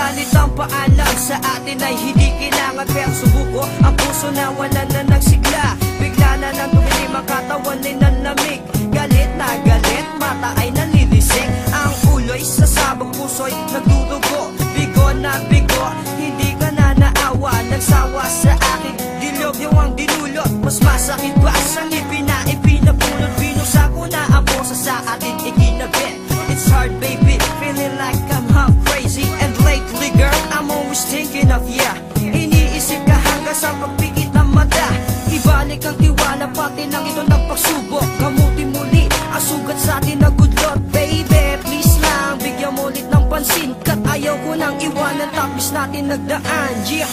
Subalit ang paalam sa atin ay hindi kailangan, pero subuko ang puso na wala na nagsigla. Bigla na nang tumilim ang katawan ay nanlamig. Galit na galit, mata ay nalilisik. Ang ulo'y sa sabang puso'y nagdudugo. Bigo na bigo, hindi ka na naawa. Nagsawa sa akin, dilog yung ang dinulot. Mas masakit pa sa ngipin na ipinapulot. Binusa ko na ang puso sa atin ikinabit. It's hard baby, feeling like I'm half crazy. And lately girl, I'm always thinking of ya. Iniisip ka hanggang sa pagpikit ng mata. Ibalik ang tiwala, pati lang ito ng pagsubok. Kamuti muli ang sugat sa atin na good Lord. Baby, please lang, bigyan mo ulit ng pansin. Kat ayaw ko nang iwanan, tapos natin nagdaan. Yeah,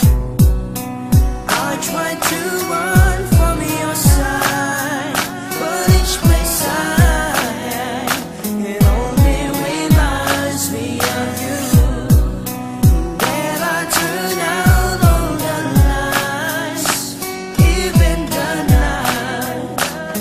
I try to run from your side, but each place it only reminds me of you. When I turn out all the lights, even the night,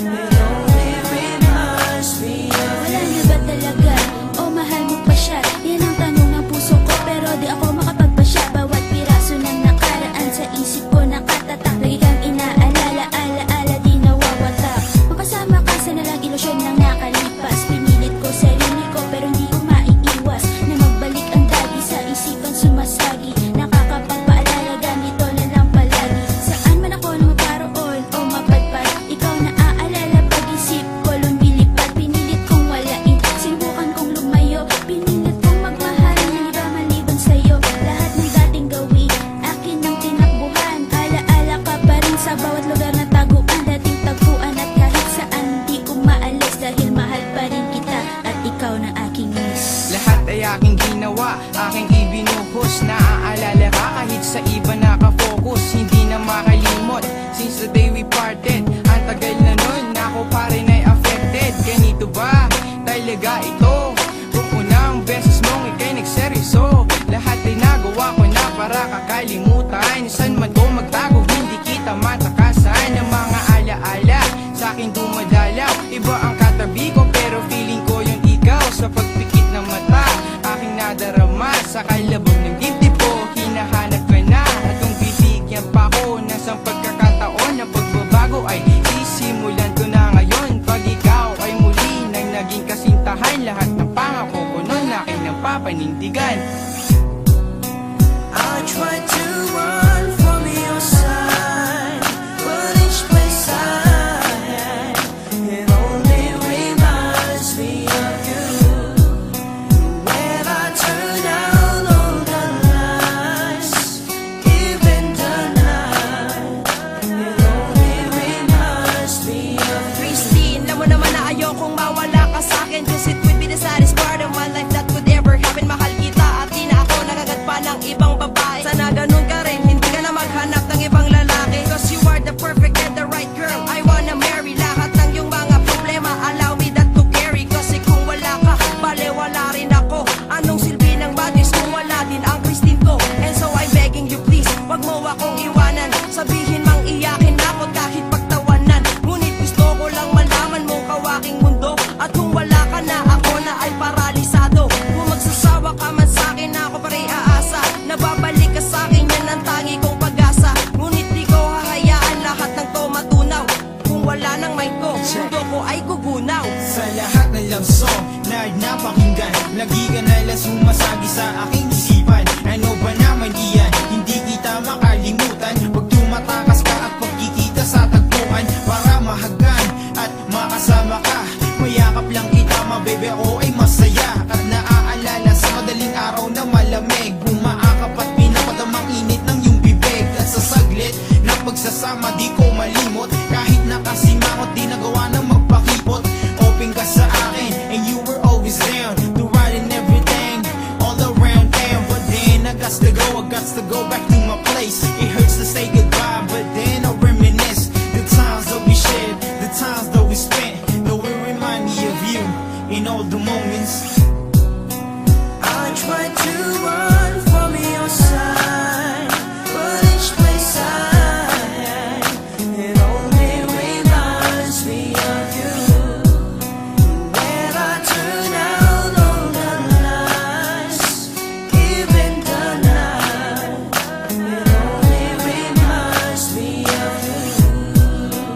it only reminds me of Wala na ba talaga? O mahal mo pa siya? Yan ang tanong ng puso ko, pero di ako makapagpasya. Bawat piraso ng nakaraan sa isip ko nakatatak. Lagi kang inaalala, alaala di nawawatak. Makasama ka sa nalang ilusyon ng nakalipas. Pinilit ko sarili ko pero hindi ko maiiwas na magbalik ang dati sa isipan sumasagi. Nakakapagpaalala, ganito na lang palagi. Saan man ako maparoon o mapadpad, ikaw na aalala pag-isip ko lumilipad. Pinilit kong walain, sinubukan kong lumayo. Pinilit kong magmahal ng iba maliban sa'yo. Lahat ng dating gawin, akin ang tinakbuhan. Alaala ka pa rin sa bawat lugar na taguan. Dating tagpuan at kahit saan di ko maalis. Dahil mahal pa rin kita at ikaw na aking miss. Lahat ay aking ginawa, aking ibinuhos. Naaalala ka kahit sa iba nakafocus. Hindi na makalimot since the day we parted. Ang tagal na nun, ako pa rin ay affected. Ganito ba talaga ito? Kung unang beses mong ika'y nagseryoso, lahat ay nagawa ko na para kakalimutan. San man ko magtago, hindi kita matakasan. Ang mga alaala sa akin dumadalaw. Iba ang katabi ko pero feeling ko yung ikaw. Sa pagpikit ng mata, aking nadarama. Sa kalabog ng dibdib ko, hinahanap ka na. At kung bibigyan pa ko ng isang pagkakataon na pagbabago ay sisimulan ko na ngayon. Pag ikaw ay muli nang naging kasintahan, lahat ng pangako ko nun aking nang papanindigan. I try to run from your side, but each place it only reminds me of you. When I turn out all the lights, even the night, it only reminds me of you. Christine, alam mo naman na ayokong mawala ka sa'kin, 'cause it would be the saddest part of my life that could ever happen. Mahal kita at di na ako nagagadpa ng ibang babae. Sana ganun ka rin, hindi ka na maghanap ng ibang lalaki. 'Cause you are the perfect and the right girl I wanna marry. Lahat ng yung mga problema, allow me that to carry. Kasi kung wala ka, bale wala rin ako. Anong silbi ng badis kung wala din ang Christine ko? And so I'm begging you please, wag mo akong iwanan. Sabihin mang iyakin ako kahit pagtawanan. Ngunit gusto ko lang malaman mo kawaking mundo. At kung wala ka na, ako na ay paralisado. Kung magsasawa ka man sa'kin, ako pa rin aasa. Nababalik ka sa'kin, yan ang tangi kong pag-asa. Ngunit di ko hahayaan lahat ng to matunaw. Kung wala nang mic ko, mundo ko ay gugunaw. Sa lahat ng love song na napakinggan, lagi ka nalang sumasagi sa aking isipan. Ano ba naman iyan, hindi kita makalimutan. Pag tumatakas ka at pagkikita sa tagpuan, para mahagan at makasama ka. Mayakap lang kita, mabebe, ako ay masaya. At naaalala sa madaling araw na malamig, bumaakap at pinapadamang init ng iyong bibig. At sa saglit na pagsasama di ko malimot, kahit nakasimangot di nagawa ng magpakipot. Open ka sa akin and you were always down to ride in everything all around town. But then I got to go back